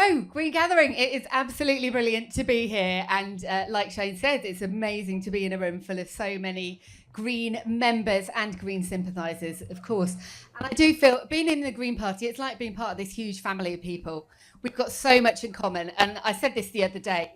So, Green Gathering, it is absolutely brilliant to be here. And like Shane said, it's amazing to be in a room full of so many Green members and Green sympathisers, of course. And I do feel, being in the Green Party, it's like being part of this huge family of people. We've got so much in common. And I said this the other day,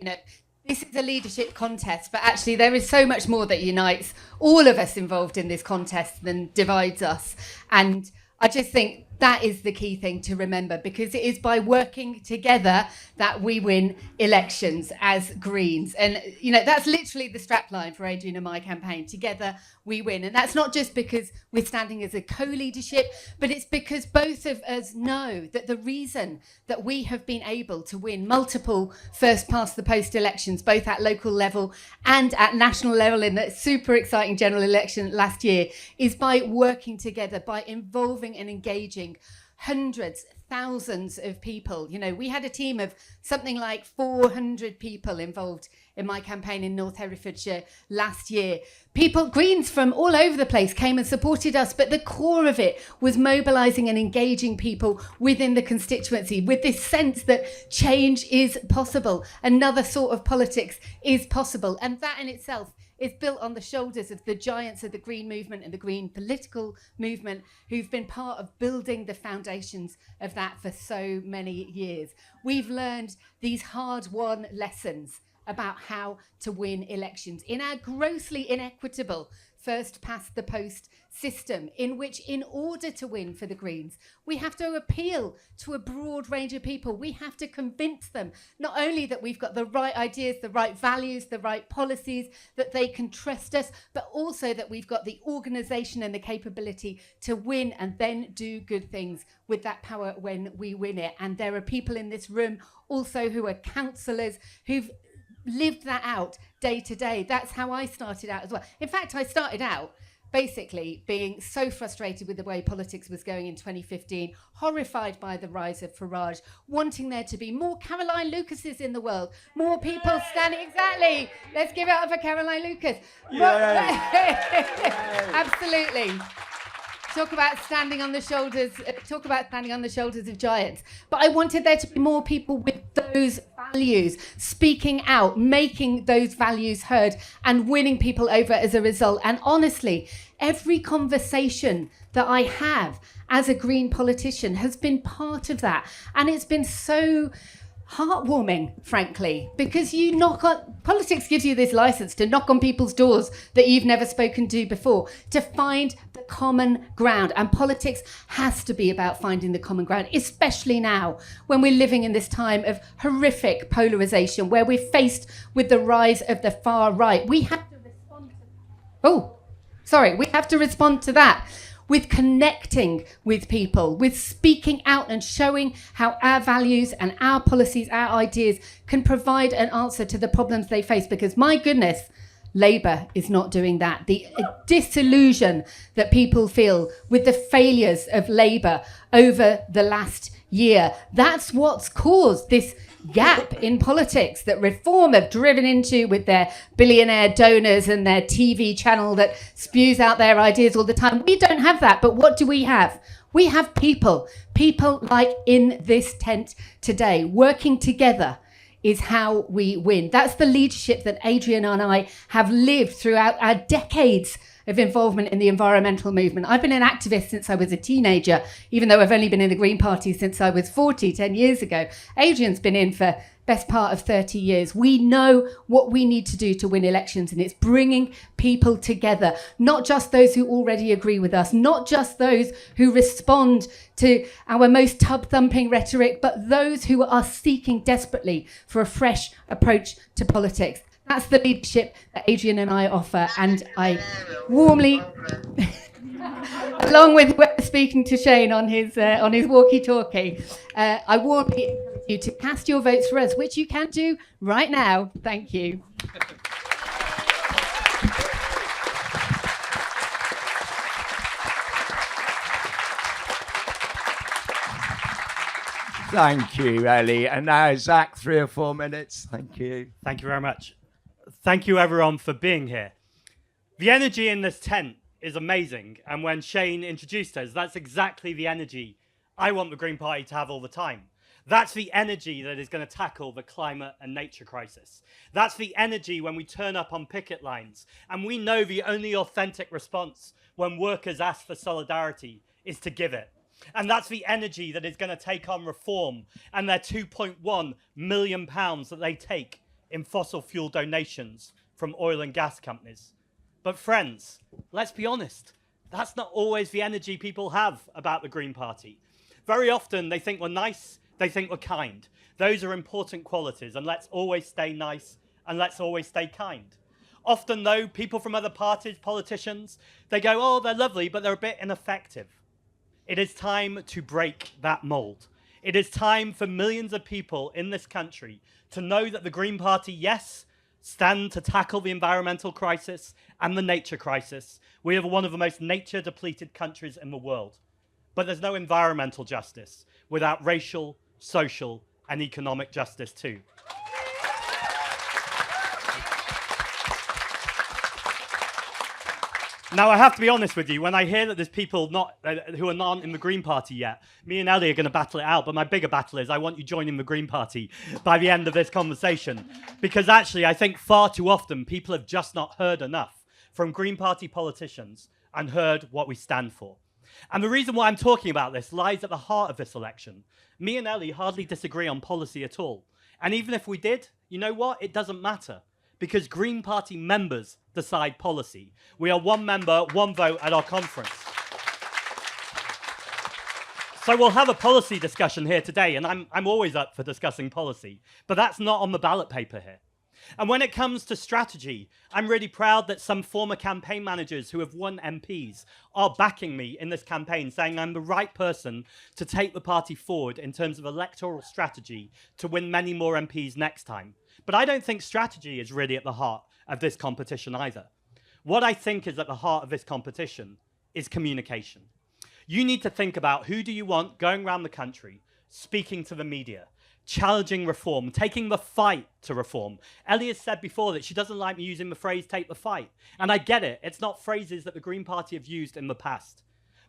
this is a leadership contest, but actually there is so much more that unites all of us involved in this contest than divides us. And I just think that is the key thing to remember, because it is by working together that we win elections as Greens. And, that's literally the strapline for Adrian and my campaign. Together we win. And that's not just because we're standing as a co-leadership, but it's because both of us know that the reason that we have been able to win multiple first past the post elections, both at local level and at national level in the super exciting general election last year, is by working together, by involving and engaging hundreds, thousands of people. We had a team of something like 400 people involved in my campaign in North Herefordshire last year. People, Greens from all over the place, came and supported us, but the core of it was mobilising and engaging people within the constituency with this sense that change is possible. Another sort of politics is possible. And that in itself is built on the shoulders of the giants of the Green movement and the Green political movement, who've been part of building the foundations of that for so many years. We've learned these hard-won lessons about how to win elections in our grossly inequitable first past the post system, in which, in order to win for the Greens, we have to appeal to a broad range of people. We have to convince them not only that we've got the right ideas, the right values, the right policies, that they can trust us, but also that we've got the organisation and the capability to win and then do good things with that power when we win it. And there are people in this room also who are councillors who've lived that out day to day. That's how I started out as well. In fact, I started out basically being so frustrated with the way politics was going in 2015, horrified by the rise of Farage, wanting there to be more Caroline Lucases in the world, more people standing. Exactly. Let's give it up for Caroline Lucas. Absolutely. Talk about standing on the shoulders of giants. But I wanted there to be more people with those values, speaking out, making those values heard, and winning people over as a result. And honestly, every conversation that I have as a Green politician has been part of that. And it's been so heartwarming, frankly, because politics gives you this license to knock on people's doors that you've never spoken to before, to find the common ground. And politics has to be about finding the common ground, especially now when we're living in this time of horrific polarisation, where we're faced with the rise of the far right. We have to respond to that with connecting with people, with speaking out and showing how our values and our policies, our ideas can provide an answer to the problems they face. Because my goodness, Labour is not doing that. The disillusion that people feel with the failures of Labour over the last year, that's what's caused this gap in politics that Reform have driven into with their billionaire donors and their TV channel that spews out their ideas all the time. We don't have that, but what do we have? We have people like in this tent today. Working together is how we win. That's the leadership that Adrian and I have lived throughout our decades of involvement in the environmental movement. I've been an activist since I was a teenager, even though I've only been in the Green Party since I was 10 years ago. Adrian's been in for best part of 30 years. We know what we need to do to win elections, and it's bringing people together, not just those who already agree with us, not just those who respond to our most tub-thumping rhetoric, but those who are seeking desperately for a fresh approach to politics. That's the leadership that Adrian and I offer, and I warmly, along with speaking to Shane on his walkie-talkie, I warmly encourage you to cast your votes for us, which you can do right now. Thank you. Thank you, Ellie. And now, Zack, 3 or 4 minutes. Thank you. Thank you very much. Thank you, everyone, for being here. The energy in this tent is amazing. And when Shane introduced us, that's exactly the energy I want the Green Party to have all the time. That's the energy that is going to tackle the climate and nature crisis. That's the energy when we turn up on picket lines and we know the only authentic response when workers ask for solidarity is to give it. And that's the energy that is going to take on reform and their £2.1 million that they take in fossil fuel donations from oil and gas companies. But friends, let's be honest, that's not always the energy people have about the Green Party. Very often they think we're nice, they think we're kind. Those are important qualities, and let's always stay nice and let's always stay kind. Often though, people from other parties, politicians, they go, oh, they're lovely, but they're a bit ineffective. It is time to break that mold. It is time for millions of people in this country to know that the Green Party, yes, stand to tackle the environmental crisis and the nature crisis. We are one of the most nature-depleted countries in the world. But there's no environmental justice without racial, social, and economic justice too. Now, I have to be honest with you, when I hear that there's people who are not in the Green Party yet, me and Ellie are going to battle it out, but my bigger battle is I want you joining the Green Party by the end of this conversation. Because actually, I think far too often people have just not heard enough from Green Party politicians and heard what we stand for. And the reason why I'm talking about this lies at the heart of this election. Me and Ellie hardly disagree on policy at all. And even if we did, you know what? It doesn't matter. Because Green Party members decide policy. We are one member, one vote at our conference. So we'll have a policy discussion here today, and I'm always up for discussing policy, but that's not on the ballot paper here. And when it comes to strategy, I'm really proud that some former campaign managers who have won MPs are backing me in this campaign, saying I'm the right person to take the party forward in terms of electoral strategy to win many more MPs next time. But I don't think strategy is really at the heart of this competition either. What I think is at the heart of this competition is communication. You need to think about who do you want going around the country, speaking to the media, challenging reform, taking the fight to reform. Ellie has said before that she doesn't like me using the phrase take the fight. And I get it. It's not phrases that the Green Party have used in the past.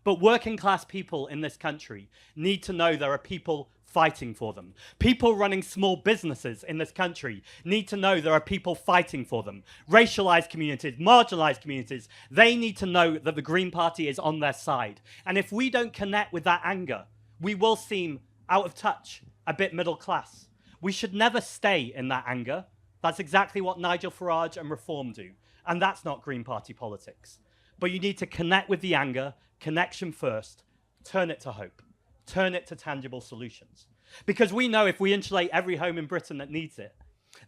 But working class people in this country need to know there are people fighting for them. People running small businesses in this country need to know there are people fighting for them. Racialized communities, marginalized communities, they need to know that the Green Party is on their side. And if we don't connect with that anger, we will seem out of touch, a bit middle class. We should never stay in that anger. That's exactly what Nigel Farage and Reform do. And that's not Green Party politics. But you need to connect with the anger, connection first, turn it to hope, turn it to tangible solutions. Because we know if we insulate every home in Britain that needs it,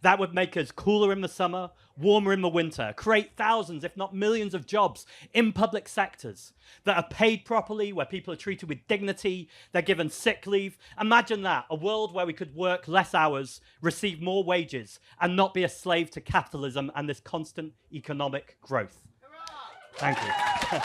that would make us cooler in the summer, warmer in the winter, create thousands, if not millions of jobs in public sectors that are paid properly, where people are treated with dignity, they're given sick leave. Imagine that, a world where we could work less hours, receive more wages, and not be a slave to capitalism and this constant economic growth. Thank you.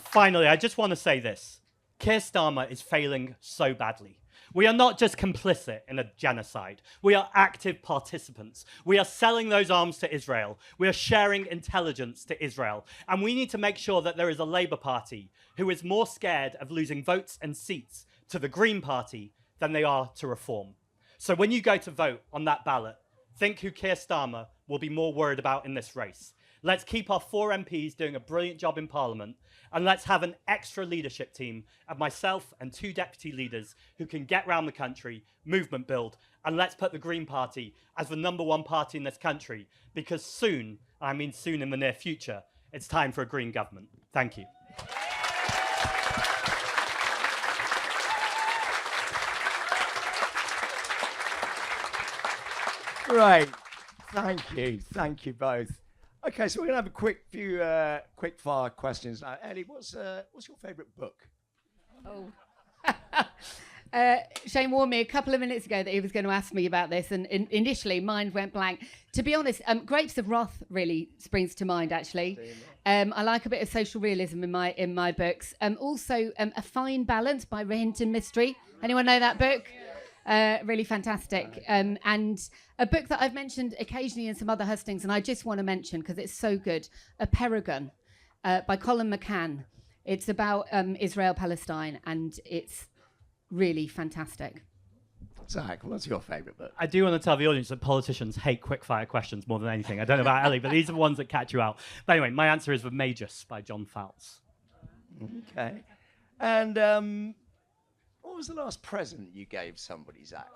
Finally, I just want to say this. Keir Starmer is failing so badly. We are not just complicit in a genocide. We are active participants. We are selling those arms to Israel. We are sharing intelligence to Israel. And we need to make sure that there is a Labour Party who is more scared of losing votes and seats to the Green Party than they are to Reform. So when you go to vote on that ballot, think who Keir Starmer will be more worried about in this race. Let's keep our 4 MPs doing a brilliant job in Parliament, and let's have an extra leadership team of myself and 2 deputy leaders who can get around the country, movement build, and let's put the Green Party as the #1 party in this country, because soon, I mean soon in the near future, it's time for a Green government. Thank you. Right. Thank you both. Okay, so we're gonna have a quick fire questions now. Ellie, what's your favourite book? Shane warned me a couple of minutes ago that he was going to ask me about this, and initially mine went blank. To be honest, Grapes of Wrath really springs to mind. Actually, I like a bit of social realism in my books. Also, A Fine Balance by Hinton Mystery. Anyone know that book? Really fantastic. And a book that I've mentioned occasionally in some other hustings, and I just want to mention because it's so good, A Peregrine by Colin McCann. It's about Israel-Palestine, and it's really fantastic. Zach, what's your favourite book? I do want to tell the audience that politicians hate quick-fire questions more than anything. I don't know about Ellie, but these are the ones that catch you out. But anyway, my answer is The Magus by John Fowles. Okay. And what was the last present you gave somebody, Zach?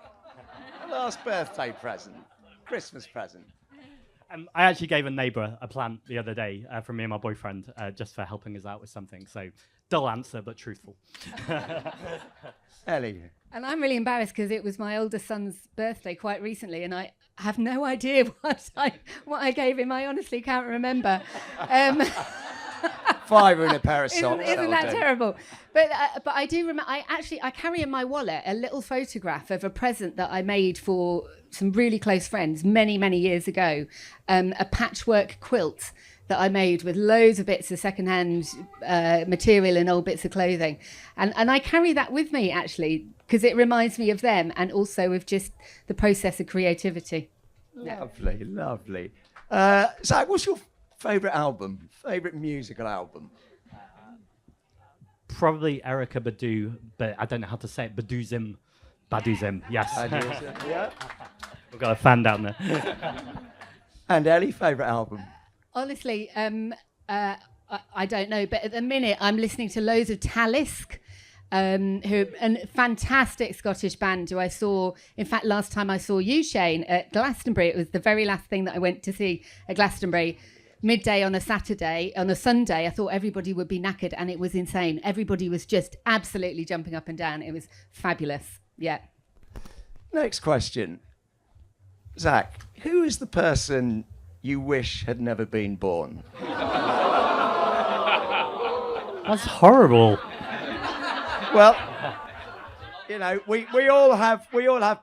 The last birthday present, Christmas present. I actually gave a neighbour a plant the other day from me and my boyfriend just for helping us out with something. So, dull answer, but truthful. Ellie. And I'm really embarrassed because it was my oldest son's birthday quite recently, and I have no idea what I gave him. I honestly can't remember. Fiver and a pair of socks. Isn't that terrible? But I do remember. I carry in my wallet a little photograph of a present that I made for some really close friends many years ago. A patchwork quilt that I made with loads of bits of secondhand material and old bits of clothing, and I carry that with me actually because it reminds me of them and also of just the process of creativity. Lovely, lovely. Zach, what's your favourite album? Favourite musical album? Probably Erykah Badu, but I don't know how to say it. Baduzim. Yes. Yeah. We've got a fan down there. And Ellie, favourite album? Honestly, I don't know, but at the minute I'm listening to loads of Talisk, who a fantastic Scottish band who I saw. In fact, last time I saw you, Shane, at Glastonbury, it was the very last thing that I went to see at Glastonbury. Midday on a Sunday, I thought everybody would be knackered, and it was insane. Everybody was just absolutely jumping up and down. It was fabulous. Yeah. Next question. Zach, who is the person you wish had never been born? That's horrible. Well, you know, we all have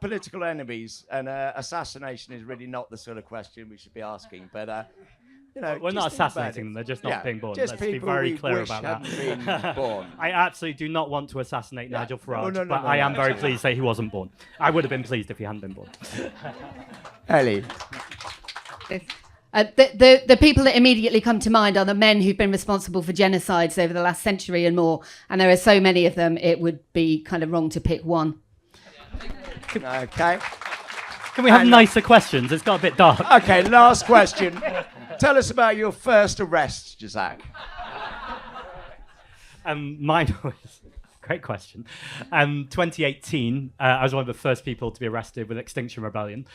political enemies, and assassination is really not the sort of question we should be asking. But you know, we're not assassinating them; they're just not being born. Let's be very clear about that. Been born. I absolutely do not want to assassinate Nigel Farage, but I am very pleased that he wasn't born. I would have been pleased if he hadn't been born. Ellie. The people that immediately come to mind are the men who've been responsible for genocides over the last century and more, and there are so many of them, it would be kind of wrong to pick one. Okay. Can we have nicer questions? It's got a bit dark. Okay, last question. Tell us about your first arrest, Zach. Mine was... Great question. 2018, I was one of the first people to be arrested with Extinction Rebellion.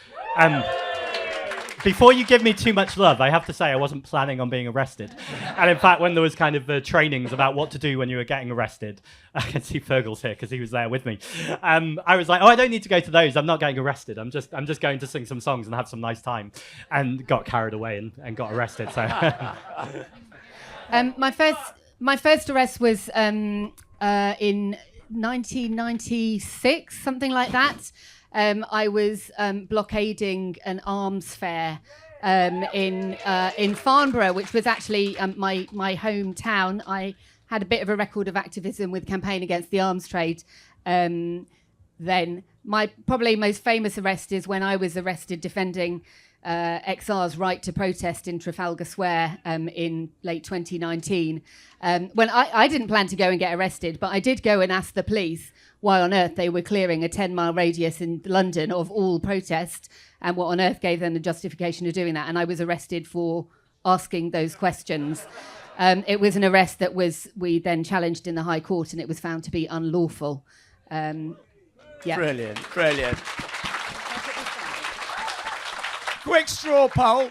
Before you give me too much love, I have to say I wasn't planning on being arrested. And in fact, when there was kind of the trainings about what to do when you were getting arrested, I can see Fergal's here because he was there with me. I was like, I don't need to go to those. I'm not getting arrested. I'm just going to sing some songs and have some nice time. And got carried away and got arrested. So, my first arrest was in 1996, something like that. I was blockading an arms fair in Farnborough, which was actually my hometown. I had a bit of a record of activism with Campaign Against the Arms Trade. Then my probably most famous arrest is when I was arrested defending XR's right to protest in Trafalgar Square in late 2019. When I didn't plan to go and get arrested, but I did go and ask the police why on earth they were clearing a 10-mile radius in London of all protest and what on earth gave them the justification of doing that. And I was arrested for asking those questions. It was an arrest that we then challenged in the High Court, and it was found to be unlawful. Yeah. Brilliant. Quick straw poll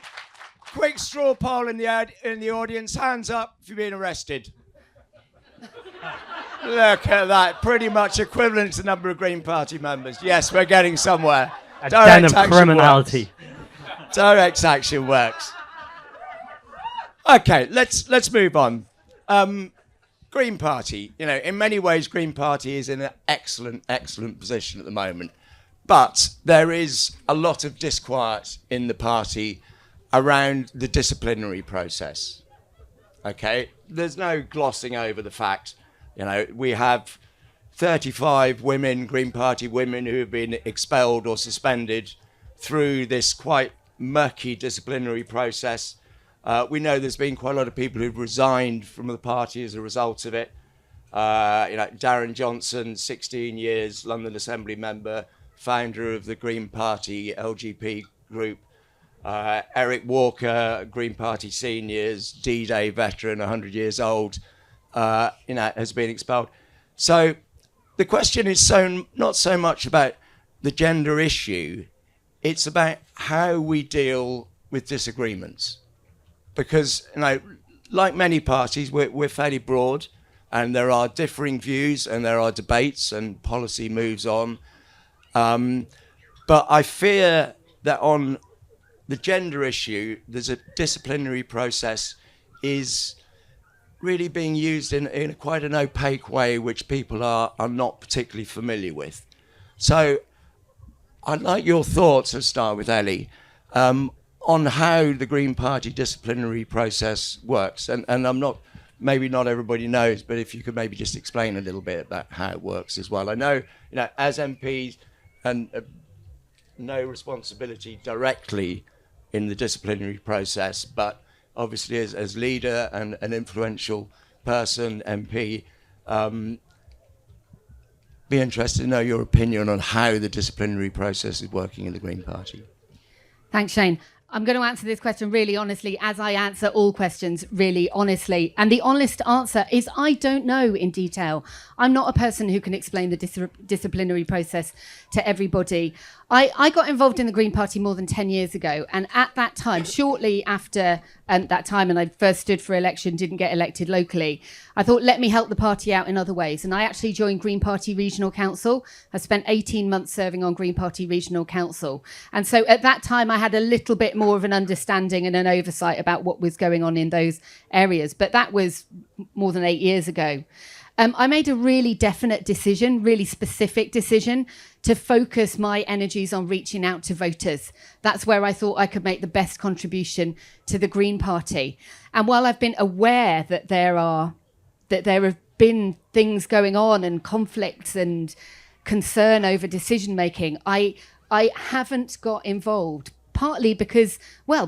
in the audience. Hands up if you've been arrested. Look at that. Pretty much equivalent to the number of Green Party members. Yes, we're getting somewhere. A den of criminality. Direct action works. Okay, let's move on. Green Party. You know, in many ways, Green Party is in an excellent position at the moment. But there is a lot of disquiet in the party around the disciplinary process. Okay? There's no glossing over the fact, you know, we have 35 Green Party women who have been expelled or suspended through this quite murky disciplinary process. We know there's been quite a lot of people who've resigned from the party as a result of it. Darren Johnson, 16 years, London Assembly member, founder of the Green Party LGP group. Eric Walker, Green Party seniors, D-Day veteran, 100 years old, has been expelled. So the question is not so much about the gender issue, it's about how we deal with disagreements. Because, like many parties, we're fairly broad, and there are differing views, and there are debates, and policy moves on. But I fear that on the gender issue, there's a disciplinary process is really being used in quite an opaque way, which people are not particularly familiar with. So I'd like your thoughts, to start with Ellie, on how the Green Party disciplinary process works. And maybe not everybody knows, but if you could maybe just explain a little bit about how it works as well. I know, as MPs, and no responsibility directly in the disciplinary process, but obviously as leader and an influential person, MP, be interested to know your opinion on how the disciplinary process is working in the Green Party. Thanks, Shane. I'm going to answer this question really honestly, as I answer all questions really honestly. And the honest answer is I don't know in detail. I'm not a person who can explain the disciplinary process to everybody. I got involved in the Green Party more than 10 years ago. And at that time, shortly after that time, and I first stood for election, didn't get elected locally, I thought, let me help the party out in other ways. And I actually joined Green Party Regional Council. I spent 18 months serving on Green Party Regional Council. And so at that time, I had a little bit more of an understanding and an oversight about what was going on in those areas. But that was more than 8 years ago. I made a really definite decision, really specific decision, to focus my energies on reaching out to voters. That's where I thought I could make the best contribution to the Green Party. And while I've been aware that there have been things going on and conflicts and concern over decision making, I haven't got involved. Partly because,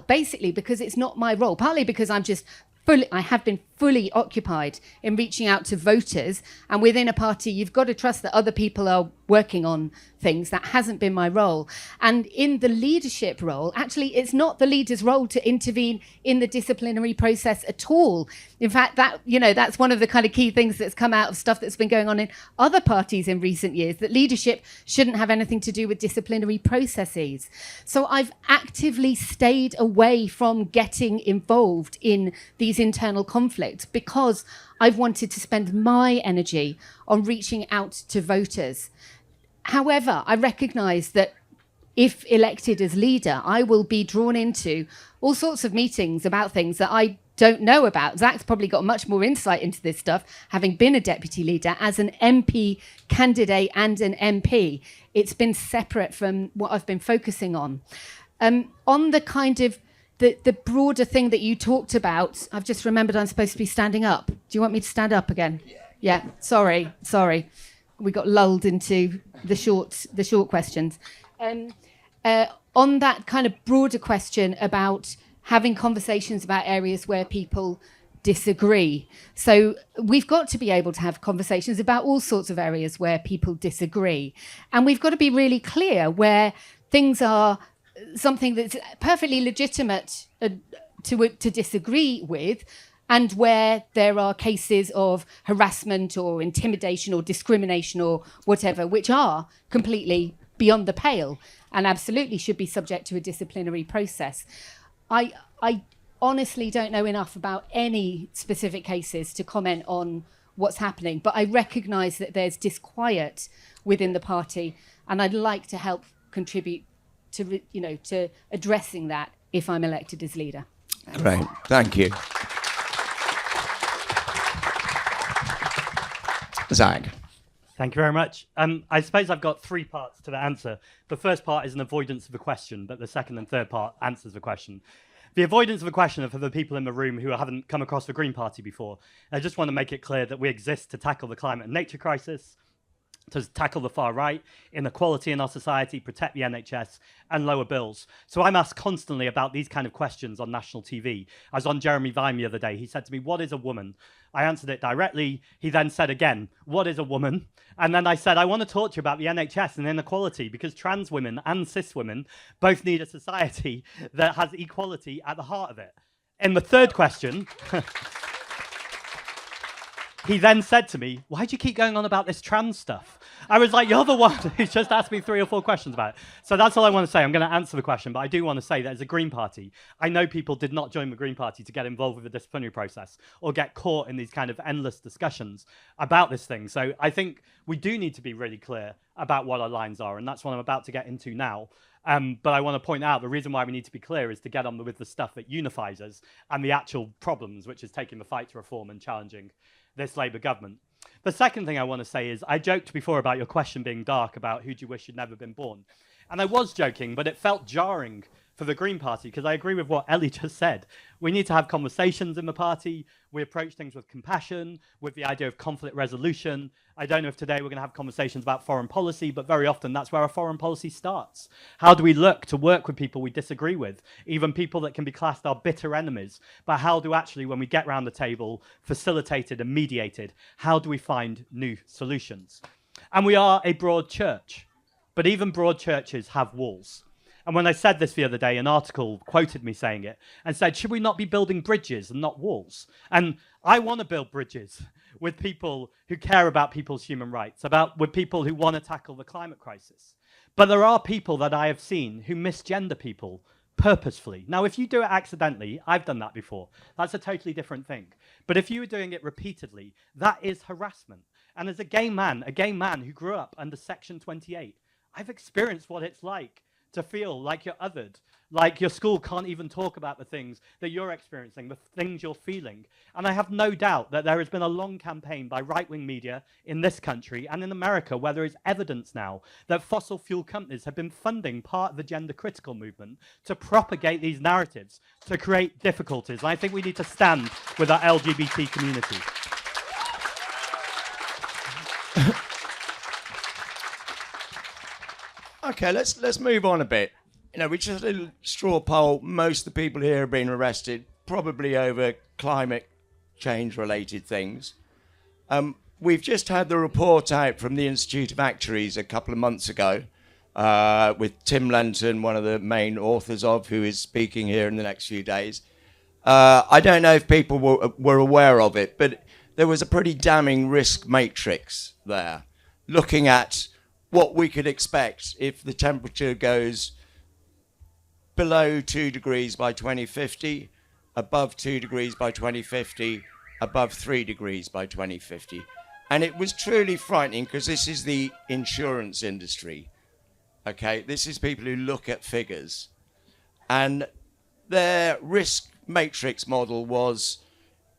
basically because it's not my role. Partly because I have been fully occupied in reaching out to voters, and within a party you've got to trust that other people are working on things. That hasn't been my role. And in the leadership role, actually it's not the leader's role to intervene in the disciplinary process at all. In fact, that's one of the kind of key things that's come out of stuff that's been going on in other parties in recent years, that leadership shouldn't have anything to do with disciplinary processes. So I've actively stayed away from getting involved in these internal conflicts because I've wanted to spend my energy on reaching out to voters. However, I recognise that if elected as leader, I will be drawn into all sorts of meetings about things that I don't know about. Zack's probably got much more insight into this stuff, having been a deputy leader. As an MP candidate and an MP, it's been separate from what I've been focusing on. On the kind of the broader thing that you talked about, I've just remembered I'm supposed to be standing up. Do you want me to stand up again? Yeah. Sorry. We got lulled into the short questions. On that kind of broader question about having conversations about areas where people disagree. So we've got to be able to have conversations about all sorts of areas where people disagree. And we've got to be really clear where things are something that's perfectly legitimate to disagree with, and where there are cases of harassment or intimidation or discrimination or whatever, which are completely beyond the pale and absolutely should be subject to a disciplinary process. I honestly don't know enough about any specific cases to comment on what's happening, but I recognise that there's disquiet within the party, and I'd like to help contribute to addressing that if I'm elected as leader. Great, thank you. Zack. Thank you very much. I suppose I've got three parts to the answer. The first part is an avoidance of a question, but the second and third part answers the question. The avoidance of a question are for the people in the room who haven't come across the Green Party before. I just want to make it clear that we exist to tackle the climate and nature crisis. to tackle the far right, inequality in our society, protect the NHS, and lower bills. So I'm asked constantly about these kind of questions on national TV. I was on Jeremy Vine the other day. He said to me, "What is a woman?" I answered it directly. He then said again, "What is a woman?" And then I said, "I want to talk to you about the NHS and inequality, because trans women and cis women both need a society that has equality at the heart of it." In the third question, he then said to me, "Why do you keep going on about this trans stuff?" I was like, "You're the one who's just asked me 3 or 4 questions about it." So that's all I want to say. I'm going to answer the question, but I do want to say that as a Green Party, I know people did not join the Green Party to get involved with the disciplinary process or get caught in these kind of endless discussions about this thing. So I think we do need to be really clear about what our lines are, and that's what I'm about to get into now. But I want to point out the reason why we need to be clear is to get on with the stuff that unifies us and the actual problems, which is taking the fight to reform and challenging this Labour government. The second thing I want to say is, I joked before about your question being dark about who do you wish had never been born. And I was joking, but it felt jarring for the Green Party, because I agree with what Ellie just said. We need to have conversations in the party. We approach things with compassion, with the idea of conflict resolution. I don't know if today we're going to have conversations about foreign policy, but very often that's where our foreign policy starts. How do we look to work with people we disagree with, even people that can be classed our bitter enemies? But how do actually, when we get round the table, facilitated and mediated, how do we find new solutions? And we are a broad church, but even broad churches have walls. And when I said this the other day, an article quoted me saying it and said, "Should we not be building bridges and not walls?" And I want to build bridges with people who care about people's human rights, with people who want to tackle the climate crisis. But there are people that I have seen who misgender people purposefully. Now, if you do it accidentally, I've done that before. That's a totally different thing. But if you were doing it repeatedly, that is harassment. And as a gay man who grew up under Section 28, I've experienced what it's like to feel like you're othered, like your school can't even talk about the things that you're experiencing, the things you're feeling. And I have no doubt that there has been a long campaign by right-wing media in this country and in America, where there is evidence now that fossil fuel companies have been funding part of the gender critical movement to propagate these narratives, to create difficulties. And I think we need to stand with our LGBT community. Okay, let's move on a bit. You know, we just did a straw poll. Most of the people here have been arrested, probably over climate change related things. We've just had the report out from the Institute of Actuaries a couple of months ago, with Tim Lenton, one of the main authors of, who is speaking here in the next few days. I don't know if people were aware of it, but there was a pretty damning risk matrix there, looking at what we could expect if the temperature goes below 2 degrees by 2050, above 2 degrees by 2050, above 3 degrees by 2050. And it was truly frightening, because this is the insurance industry. Okay, this is people who look at figures. And their risk matrix model was,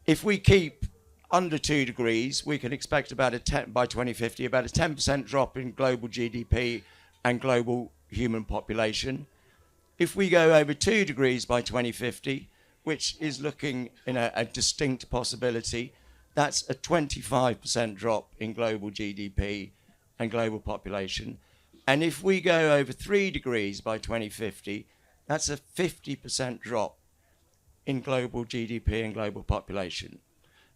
if we keep under 2 degrees, we can expect about by 2050, about a 10% drop in global GDP and global human population. If we go over 2 degrees by 2050, which is looking in a distinct possibility, that's a 25% drop in global GDP and global population. And if we go over 3 degrees by 2050, that's a 50% drop in global GDP and global population.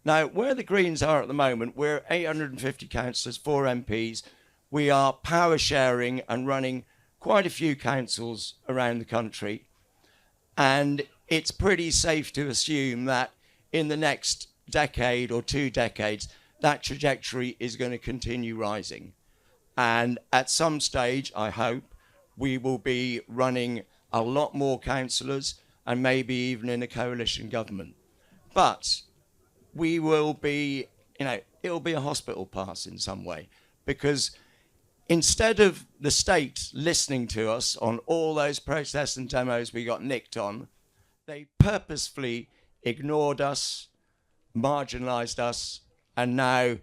Now, where the Greens are at the moment, we're 850 councillors, 4 MPs. We are power sharing and running quite a few councils around the country. And it's pretty safe to assume that in the next decade or 2 decades, that trajectory is going to continue rising. And at some stage, I hope, we will be running a lot more councillors and maybe even in a coalition government. But we will be, it'll be a hospital pass in some way, because instead of the state listening to us on all those protests and demos we got nicked on, they purposefully ignored us, marginalised us, and now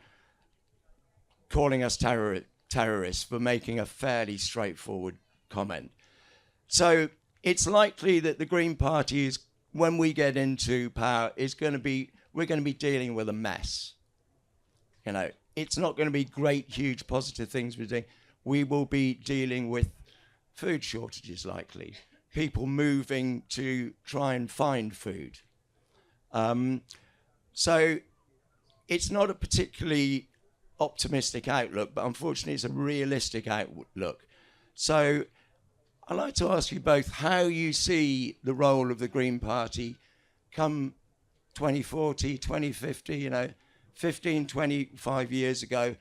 calling us terrorists for making a fairly straightforward comment. So it's likely that the Green Party is, when we get into power, we're going to be dealing with a mess. it's not going to be great, huge, positive things we're doing. We will be dealing with food shortages, likely. People moving to try and find food. So it's not a particularly optimistic outlook, but unfortunately it's a realistic outlook. So I'd like to ask you both how you see the role of the Green Party come 2040, 2050, 15, 25 years ago,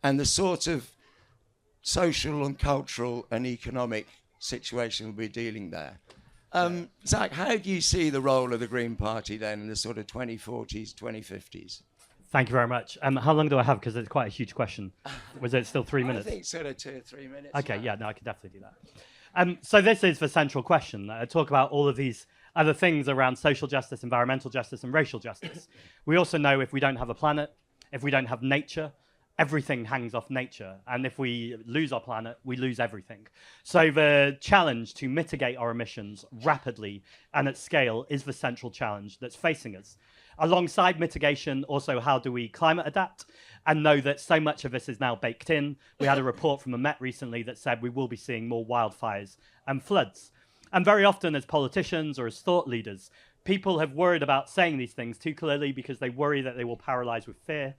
and the sort of social and cultural and economic situation we'll be dealing there. Zack, how do you see the role of the Green Party then in the sort of 2040s, 2050s? Thank you very much. How long do I have? Because it's quite a huge question. Was it still 3 minutes? I think sort of 2 or 3 minutes. Okay, yeah, no, I can definitely do that. So this is the central question. I talk about all of these other things around social justice, environmental justice, and racial justice. We also know if we don't have a planet, if we don't have nature, everything hangs off nature. And if we lose our planet, we lose everything. So the challenge to mitigate our emissions rapidly and at scale is the central challenge that's facing us. Alongside mitigation, also how do we climate adapt and know that so much of this is now baked in. We had a report from the Met recently that said we will be seeing more wildfires and floods. And very often as politicians or as thought leaders, people have worried about saying these things too clearly because they worry that they will paralyze with fear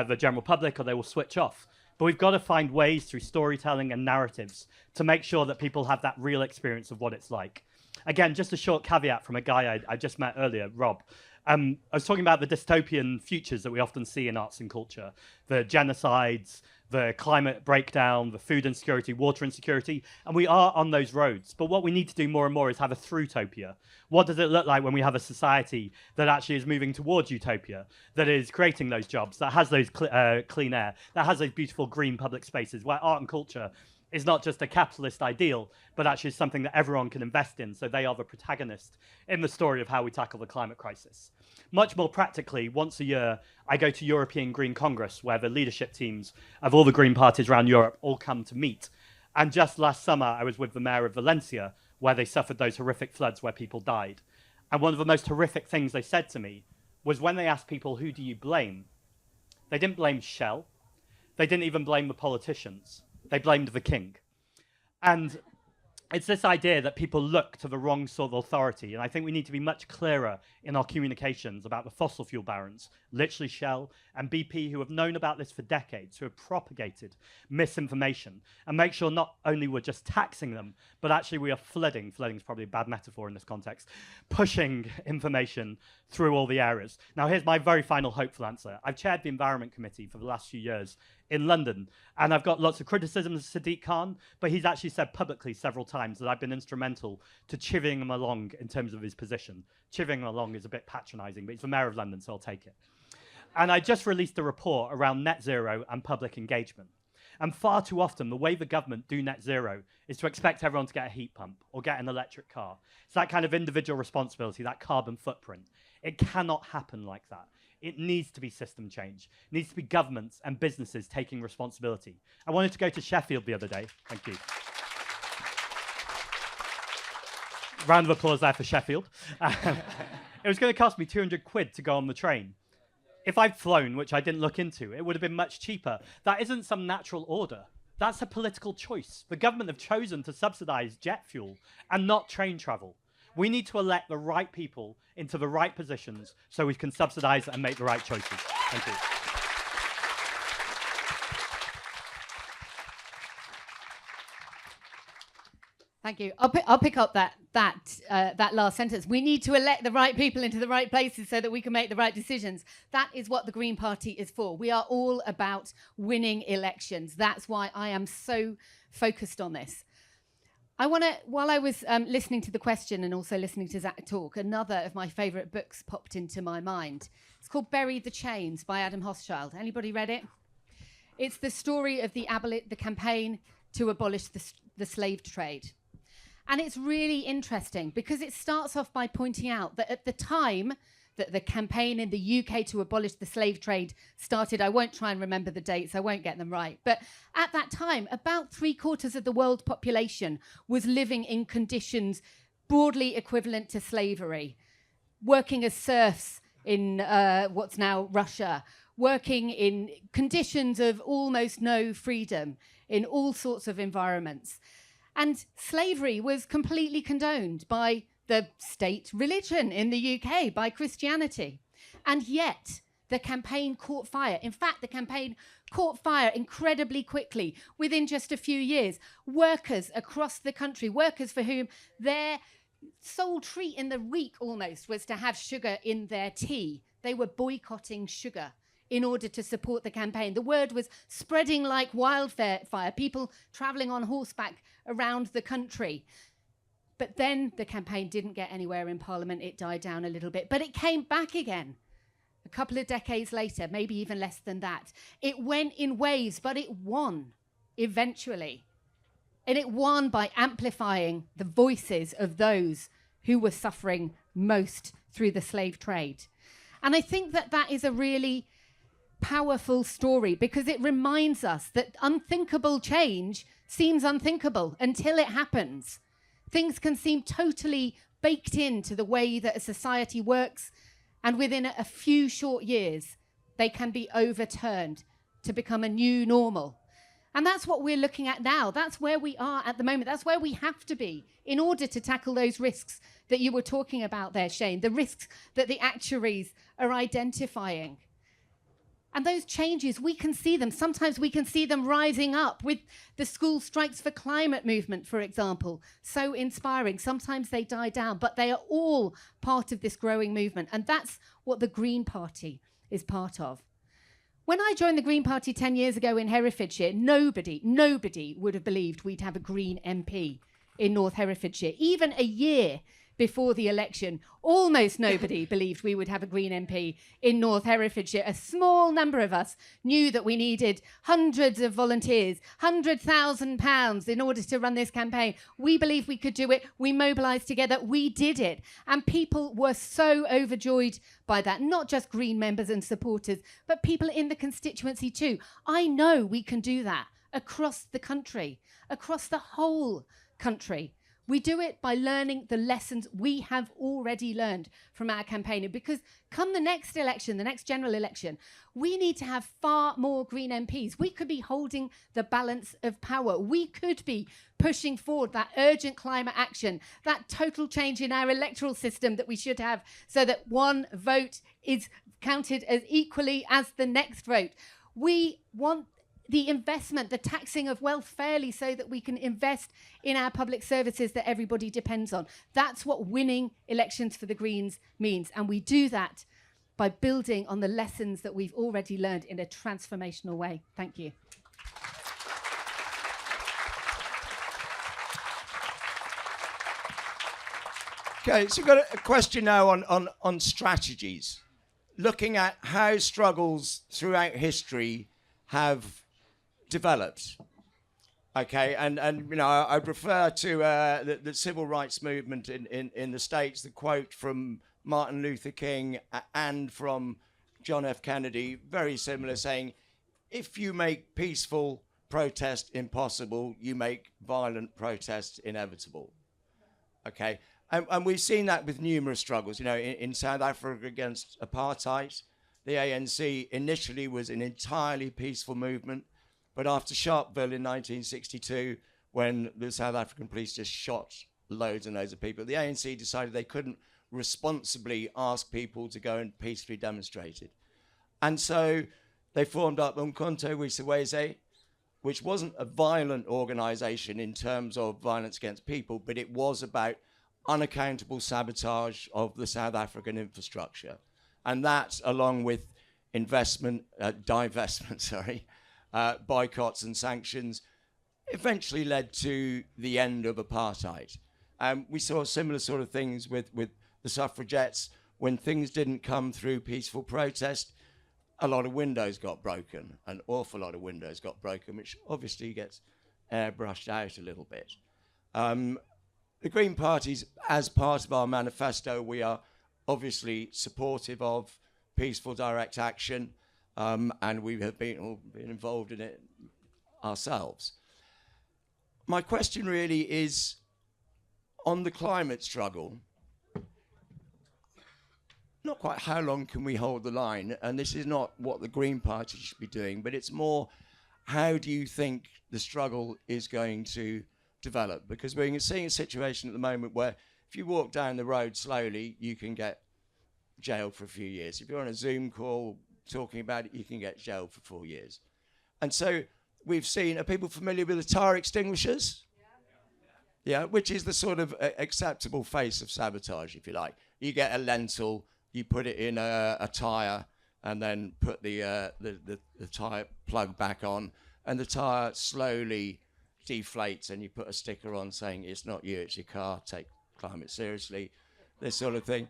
the general public or they will switch off. But we've got to find ways through storytelling and narratives to make sure that people have that real experience of what it's like. Again, just a short caveat from a guy I just met earlier, Rob. I was talking about the dystopian futures that we often see in arts and culture, the genocides, the climate breakdown, the food insecurity, water insecurity, and we are on those roads. But what we need to do more and more is have a through-topia. What does it look like when we have a society that actually is moving towards utopia, that is creating those jobs, that has those clean air, that has those beautiful green public spaces, where art and culture is not just a capitalist ideal, but actually something that everyone can invest in, so they are the protagonist in the story of how we tackle the climate crisis. Much more practically, once a year, I go to European Green Congress, where the leadership teams of all the green parties around Europe all come to meet. And just last summer, I was with the mayor of Valencia, where they suffered those horrific floods where people died. And one of the most horrific things they said to me was when they asked people, who do you blame? They didn't blame Shell. They didn't even blame the politicians. They blamed the king. And it's this idea that people look to the wrong sort of authority. And I think we need to be much clearer in our communications about the fossil fuel barons, literally Shell and BP, who have known about this for decades, who have propagated misinformation, and make sure not only we're just taxing them, but actually we are flooding is probably a bad metaphor in this context, pushing information through all the areas. Now, here's my very final hopeful answer. I've chaired the Environment Committee for the last few years in London, and I've got lots of criticisms of Sadiq Khan, but he's actually said publicly several times that I've been instrumental to chivying him along in terms of his position. Chivying him along is a bit patronizing, but he's the mayor of London, so I'll take it. And I just released a report around net zero and public engagement. And far too often, the way the government do net zero is to expect everyone to get a heat pump or get an electric car. It's that kind of individual responsibility, that carbon footprint. It cannot happen like that. It needs to be system change. It needs to be governments and businesses taking responsibility. I wanted to go to Sheffield the other day. Thank you. Round of applause there for Sheffield. It was going to cost me 200 quid to go on the train. If I'd flown, which I didn't look into, it would have been much cheaper. That isn't some natural order. That's a political choice. The government have chosen to subsidise jet fuel and not train travel. We need to elect the right people into the right positions so we can subsidise and make the right choices. Thank you. Thank you. I'll pick up that last sentence. We need to elect the right people into the right places so that we can make the right decisions. That is what the Green Party is for. We are all about winning elections. That's why I am so focused on this. While I was listening to the question and also listening to Zack talk, another of my favourite books popped into my mind. It's called Bury the Chains by Adam Hochschild. Anybody read it? It's the story of the campaign to abolish the slave trade. And it's really interesting because it starts off by pointing out that at the time that the campaign in the UK to abolish the slave trade started, I won't try and remember the dates, I won't get them right, but at that time, about 3/4 of the world population was living in conditions broadly equivalent to slavery, working as serfs in what's now Russia, working in conditions of almost no freedom in all sorts of environments. And slavery was completely condoned by the state religion in the UK, by Christianity. And yet the campaign caught fire. In fact, the campaign caught fire incredibly quickly. Within just a few years, workers across the country, workers for whom their sole treat in the week almost was to have sugar in their tea, they were boycotting sugar in order to support the campaign. The word was spreading like wildfire, people travelling on horseback around the country. But then the campaign didn't get anywhere in Parliament. It died down a little bit, but it came back again a couple of decades later, maybe even less than that. It went in waves, but it won eventually. And it won by amplifying the voices of those who were suffering most through the slave trade. And I think that that is a really powerful story, because it reminds us that unthinkable change seems unthinkable until it happens. Things can seem totally baked into the way that a society works, and within a few short years, they can be overturned to become a new normal. And that's what we're looking at now. That's where we are at the moment. That's where we have to be in order to tackle those risks that you were talking about there, Shane, the risks that the actuaries are identifying. And those changes, we can see them. Sometimes we can see them rising up with the school strikes for climate movement, for example. So inspiring. Sometimes they die down, but they are all part of this growing movement. And that's what the Green Party is part of. When I joined the Green Party 10 years ago in Herefordshire, nobody would have believed we'd have a Green MP in North Herefordshire. Even a year before the election, almost nobody believed we would have a Green MP in North Herefordshire. A small number of us knew that we needed hundreds of volunteers, £100,000 in order to run this campaign. We believed we could do it. We mobilised together. We did it. And people were so overjoyed by that, not just Green members and supporters, but people in the constituency too. I know we can do that across the country, across the whole country. We do it by learning the lessons we have already learned from our campaigning, because come the next election, the next general election, we need to have far more Green MPs. We could be holding the balance of power. We could be pushing forward that urgent climate action, that total change in our electoral system that we should have, so that one vote is counted as equally as the next vote. We want the investment, the taxing of wealth fairly, so that we can invest in our public services that everybody depends on. That's what winning elections for the Greens means. And we do that by building on the lessons that we've already learned in a transformational way. Thank you. Okay, so we've got a question now on strategies. Looking at how struggles throughout history have developed. Okay, and you know, I refer to the civil rights movement in the States, the quote from Martin Luther King and from John F. Kennedy, very similar, saying, if you make peaceful protest impossible, you make violent protest inevitable. Okay, and we've seen that with numerous struggles. You know, in South Africa against apartheid, the ANC initially was an entirely peaceful movement. But after Sharpeville in 1962, when the South African police just shot loads and loads of people, the ANC decided they couldn't responsibly ask people to go and peacefully demonstrate it. And so they formed up Umkhonto we Sizwe, which wasn't a violent organisation in terms of violence against people, but it was about unaccountable sabotage of the South African infrastructure. And that, along with divestment, boycotts and sanctions, eventually led to the end of apartheid. We saw similar sort of things with the suffragettes. When things didn't come through peaceful protest, a lot of windows got broken, an awful lot of windows got broken, which obviously gets airbrushed out a little bit. The Green Party's, as part of our manifesto, we are obviously supportive of peaceful direct action. And we have been involved in it ourselves. My question really is on the climate struggle. not quite how long can we hold the line, and this is not what the Green Party should be doing, but it's more how do you think the struggle is going to develop? Because we're seeing a situation at the moment where if you walk down the road slowly, you can get jailed for a few years. If you're on a Zoom call talking about it, you can get jailed for 4 years. And so we've seen, are people familiar with the tire extinguishers? Yeah, which is the sort of acceptable face of sabotage, if you like. You get a lentil, you put it in a tyre, and then put the tyre plug back on, and the tyre slowly deflates, and you put a sticker on saying it's not you, it's your car, take climate seriously, this sort of thing.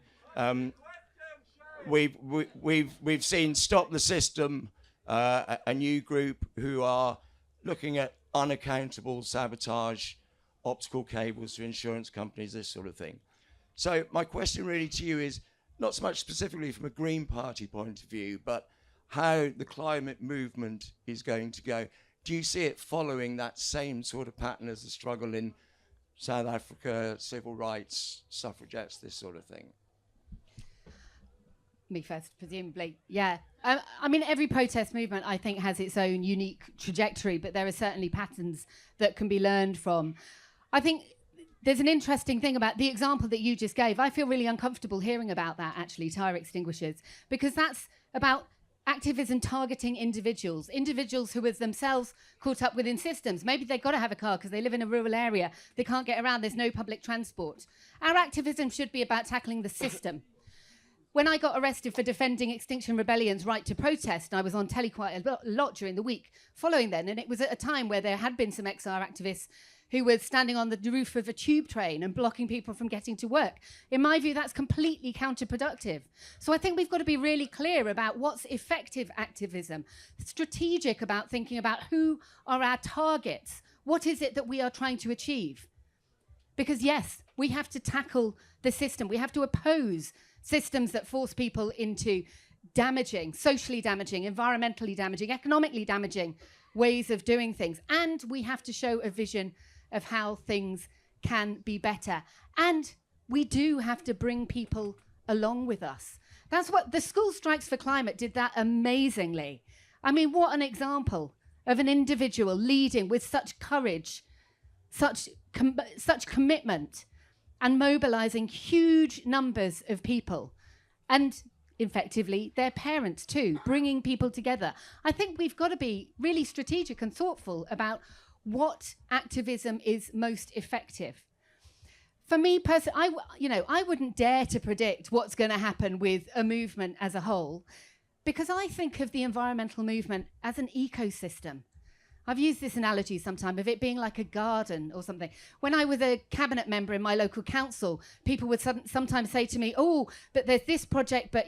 We've seen Stop the System, a new group who are looking at unaccountable sabotage, optical cables to insurance companies, this sort of thing. So my question really to you is not so much specifically from a Green Party point of view, but how the climate movement is going to go. Do you see it following that same sort of pattern as the struggle in South Africa, civil rights, suffragettes, this sort of thing? Me first, presumably. Yeah. I mean, every protest movement, I think, has its own unique trajectory, but there are certainly patterns that can be learned from. I think there's an interesting thing about the example that you just gave. I feel really uncomfortable hearing about that, actually, tire extinguishers, because that's about activism targeting individuals who are themselves caught up within systems. Maybe they've got to have a car because they live in a rural area. They can't get around. There's no public transport. Our activism should be about tackling the system. When I got arrested for defending Extinction Rebellion's right to protest, and I was on telly quite a lot during the week following then, and it was at a time where there had been some XR activists who were standing on the roof of a tube train and blocking people from getting to work. In my view, that's completely counterproductive. So I think we've got to be really clear about what's effective activism, strategic about thinking about who are our targets, what is it that we are trying to achieve. Because yes, we have to tackle the system. We have to oppose systems that force people into damaging, socially damaging, environmentally damaging, economically damaging ways of doing things. And we have to show a vision of how things can be better. And we do have to bring people along with us. That's what the School Strikes for Climate did, that amazingly. I mean, what an example of an individual leading with such courage, such commitment, and mobilizing huge numbers of people, and effectively their parents too, bringing people together. I think we've got to be really strategic and thoughtful about what activism is most effective. For me personally, I wouldn't dare to predict what's going to happen with a movement as a whole, because I think of the environmental movement as an ecosystem. I've used this analogy sometime of it being like a garden or something. When I was a cabinet member in my local council, people would sometimes say to me, oh, but there's this project, but,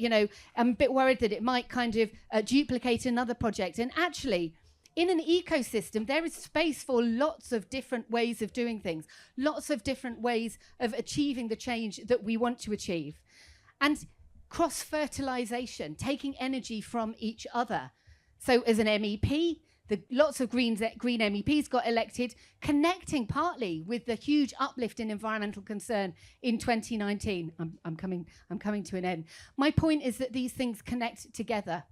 I'm a bit worried that it might kind of duplicate another project. And actually, in an ecosystem, there is space for lots of different ways of doing things, lots of different ways of achieving the change that we want to achieve. And cross-fertilization, taking energy from each other. So as an MEP, lots of green MEPs got elected, connecting partly with the huge uplift in environmental concern in 2019. I'm coming to an end. My point is that these things connect together.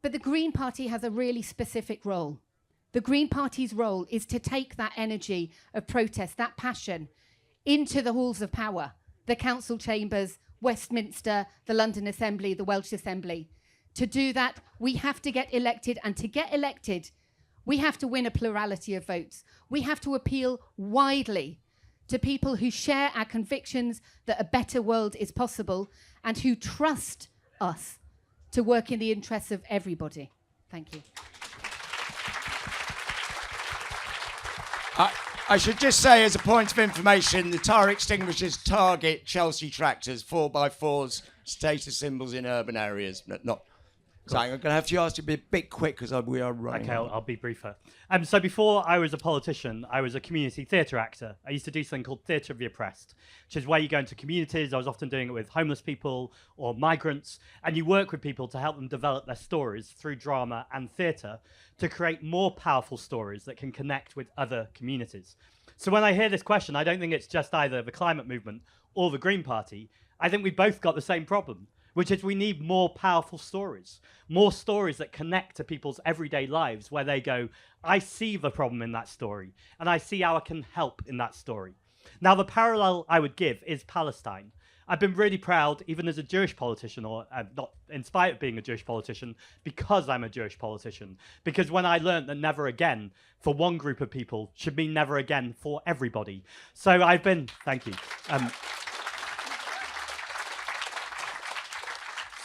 But the Green Party has a really specific role. The Green Party's role is to take that energy of protest, that passion, into the halls of power, the council chambers, Westminster, the London Assembly, the Welsh Assembly. To do that, we have to get elected, and to get elected, we have to win a plurality of votes. We have to appeal widely to people who share our convictions that a better world is possible and who trust us to work in the interests of everybody. Thank you. I should just say, as a point of information, the tire extinguishers target Chelsea tractors, 4x4s, status symbols in urban areas, not. So I'm going to have to ask you to be a bit quick because we are running. Okay, I'll be briefer. So before I was a politician, I was a community theatre actor. I used to do something called Theatre of the Oppressed, which is where you go into communities. I was often doing it with homeless people or migrants, and you work with people to help them develop their stories through drama and theatre to create more powerful stories that can connect with other communities. So when I hear this question, I don't think it's just either the climate movement or the Green Party. I think we've both got the same problem. which is we need more powerful stories that connect to people's everyday lives, where they go, I see the problem in that story, and I see how I can help in that story. Now, the parallel I would give is Palestine. I've been really proud, even as a Jewish politician, or not in spite of being a Jewish politician, because I'm a Jewish politician. Because when I learned that never again for one group of people should mean never again for everybody. So I've been, thank you.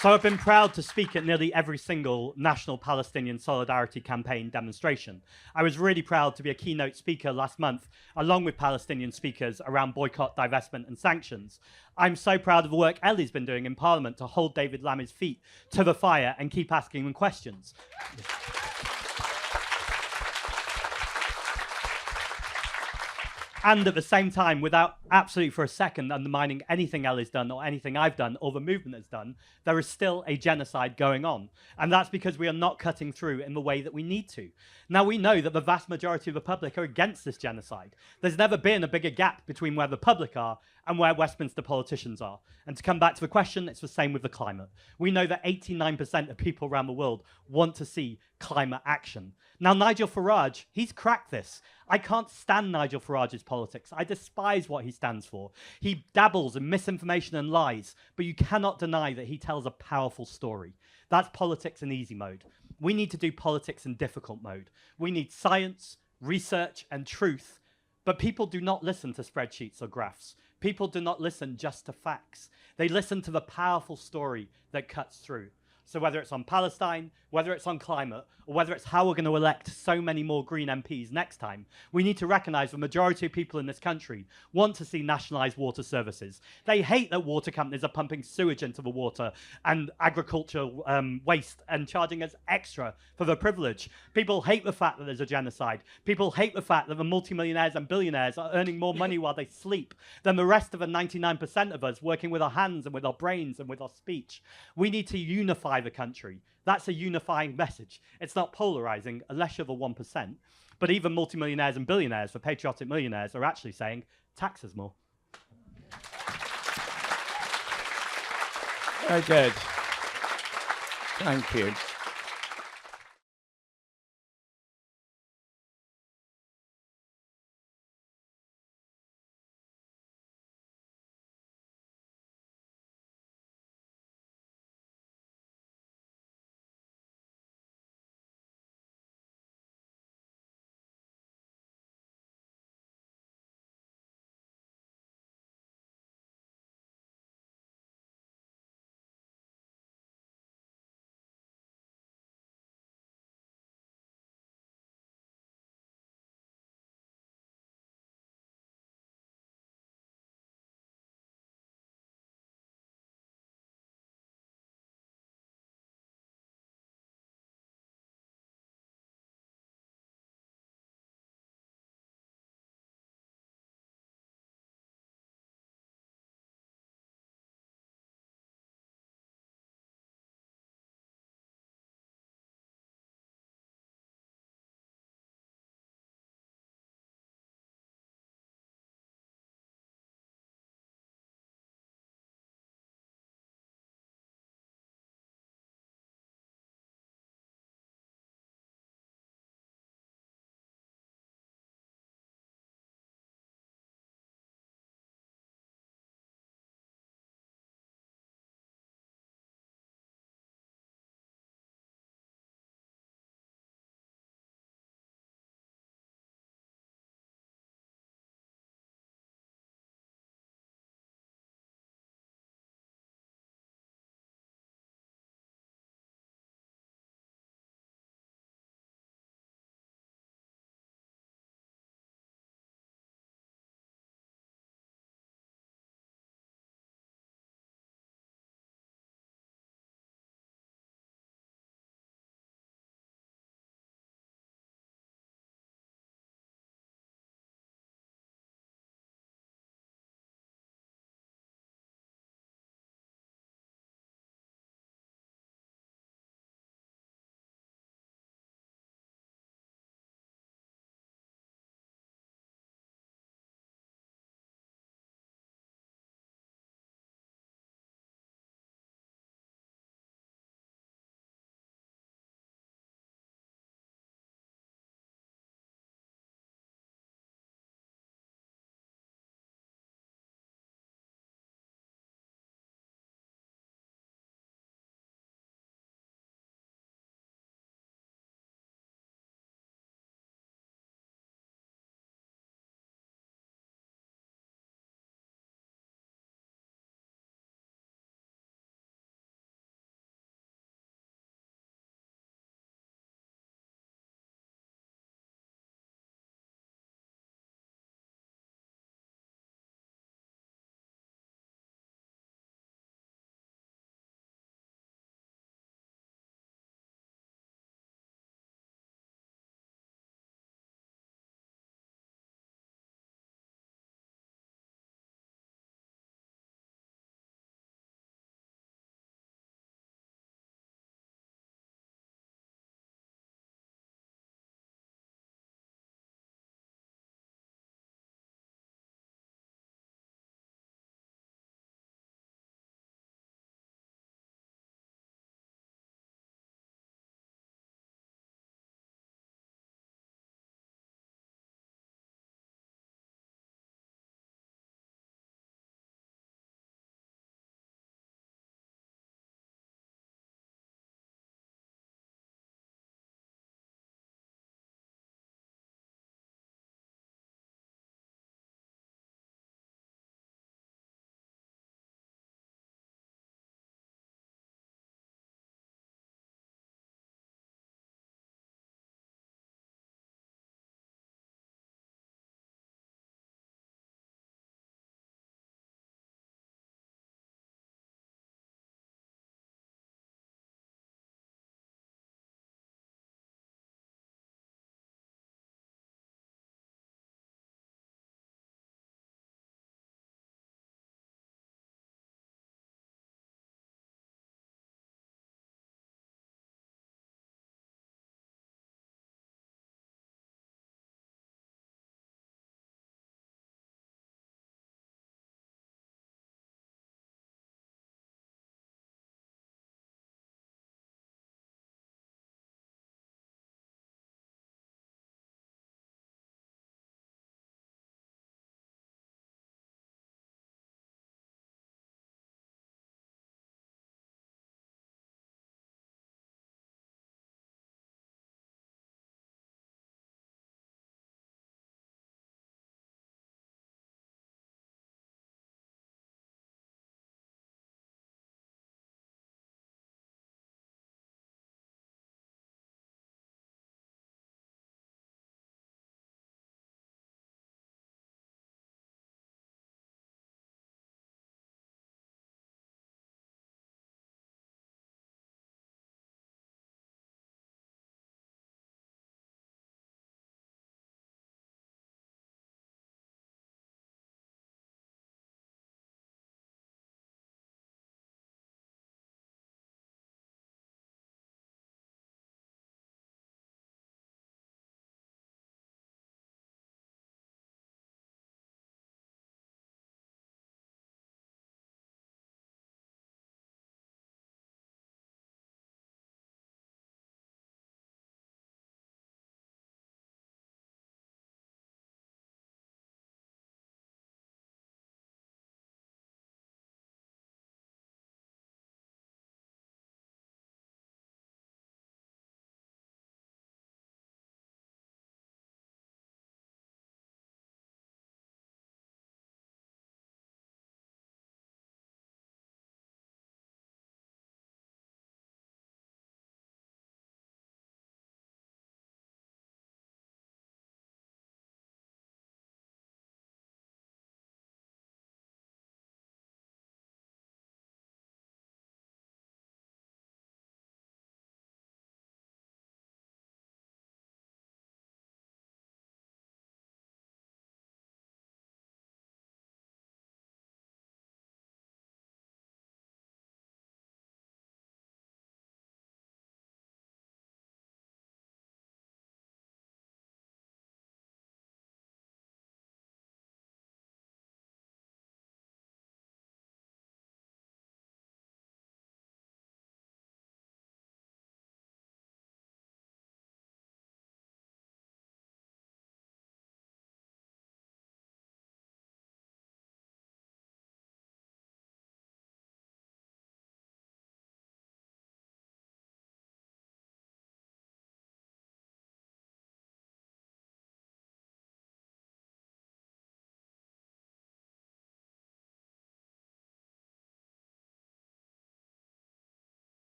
So I've been proud to speak at nearly every single National Palestinian Solidarity Campaign demonstration. I was really proud to be a keynote speaker last month, along with Palestinian speakers, around boycott, divestment, and sanctions. I'm so proud of the work Ellie's been doing in Parliament to hold David Lammy's feet to the fire and keep asking him questions. And at the same time, without absolutely for a second undermining anything Ellie's done or anything I've done or the movement has done, there is still a genocide going on. And that's because we are not cutting through in the way that we need to. Now, we know that the vast majority of the public are against this genocide. There's never been a bigger gap between where the public are and where Westminster politicians are. And to come back to the question, it's the same with the climate. We know that 89% of people around the world want to see climate action. Now, Nigel Farage, he's cracked this. I can't stand Nigel Farage's politics. I despise what he stands for. He dabbles in misinformation and lies, but you cannot deny that he tells a powerful story. That's politics in easy mode. We need to do politics in difficult mode. We need science, research, and truth, but people do not listen to spreadsheets or graphs. People do not listen just to facts. They listen to the powerful story that cuts through. So whether it's on Palestine, whether it's on climate, or whether it's how we're going to elect so many more Green MPs next time, we need to recognise the majority of people in this country want to see nationalised water services. They hate that water companies are pumping sewage into the water and agricultural waste and charging us extra for the privilege. People hate the fact that there's a genocide. People hate the fact that the multimillionaires and billionaires are earning more money while they sleep than the rest of the 99% of us working with our hands and with our brains and with our speech. We need to unify the country. That's a unifying message. It's not polarizing unless you're the 1%. But even multimillionaires and billionaires, the patriotic millionaires, are actually saying tax us more. Very good. Thank you.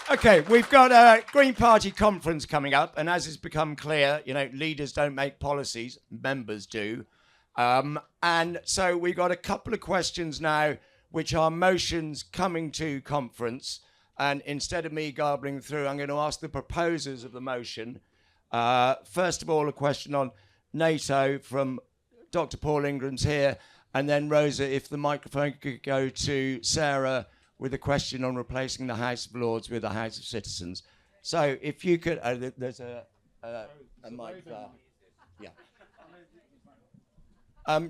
Okay, we've got a Green Party conference coming up, and as has become clear, leaders don't make policies, members do. And so we've got a couple of questions now, which are motions coming to conference. And instead of me garbling through, I'm going to ask the proposers of the motion. First of all, a question on NATO from Dr. Paul Ingram's here, and then Rosa, if the microphone could go to Sarah with a question on replacing the House of Lords with the House of Citizens. So if you could, there's a mic there. Yeah.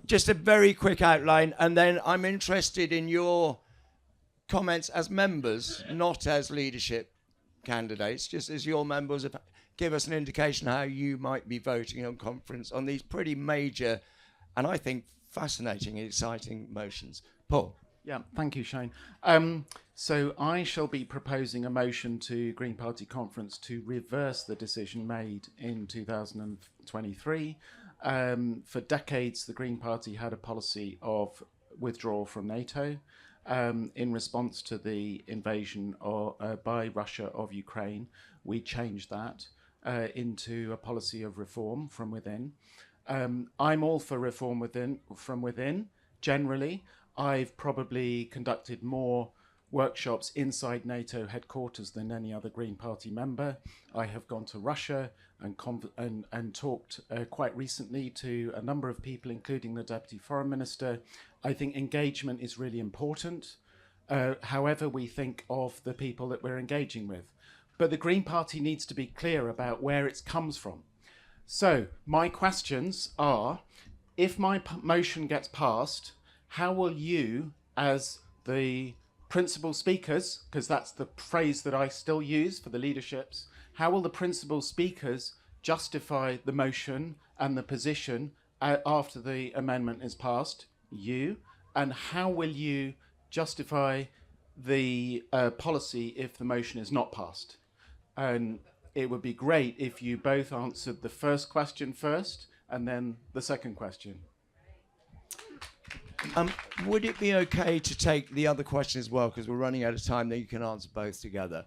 Just a very quick outline, and then I'm interested in your comments as members, not as leadership candidates, just as your members. Give us an indication how you might be voting on conference on these pretty major and I think fascinating, exciting motions. Paul. Yeah, thank you, Shane. So I shall be proposing a motion to Green Party conference to reverse the decision made in 2023. For decades, the Green Party had a policy of withdrawal from NATO in response to the invasion by Russia of Ukraine. We changed that into a policy of reform from within. I'm all for reform from within, generally. I've probably conducted more workshops inside NATO headquarters than any other Green Party member. I have gone to Russia and talked quite recently to a number of people, including the Deputy Foreign Minister. I think engagement is really important, however we think of the people that we're engaging with. But the Green Party needs to be clear about where it comes from. So my questions are, if my motion gets passed, how will you, as the principal speakers, because that's the phrase that I still use for the leaderships, how will the principal speakers justify the motion and the position after the amendment is passed? You. And how will you justify the policy if the motion is not passed? And it would be great if you both answered the first question first and then the second question. Would it be okay to take the other question as well, because we're running out of time, then you can answer both together?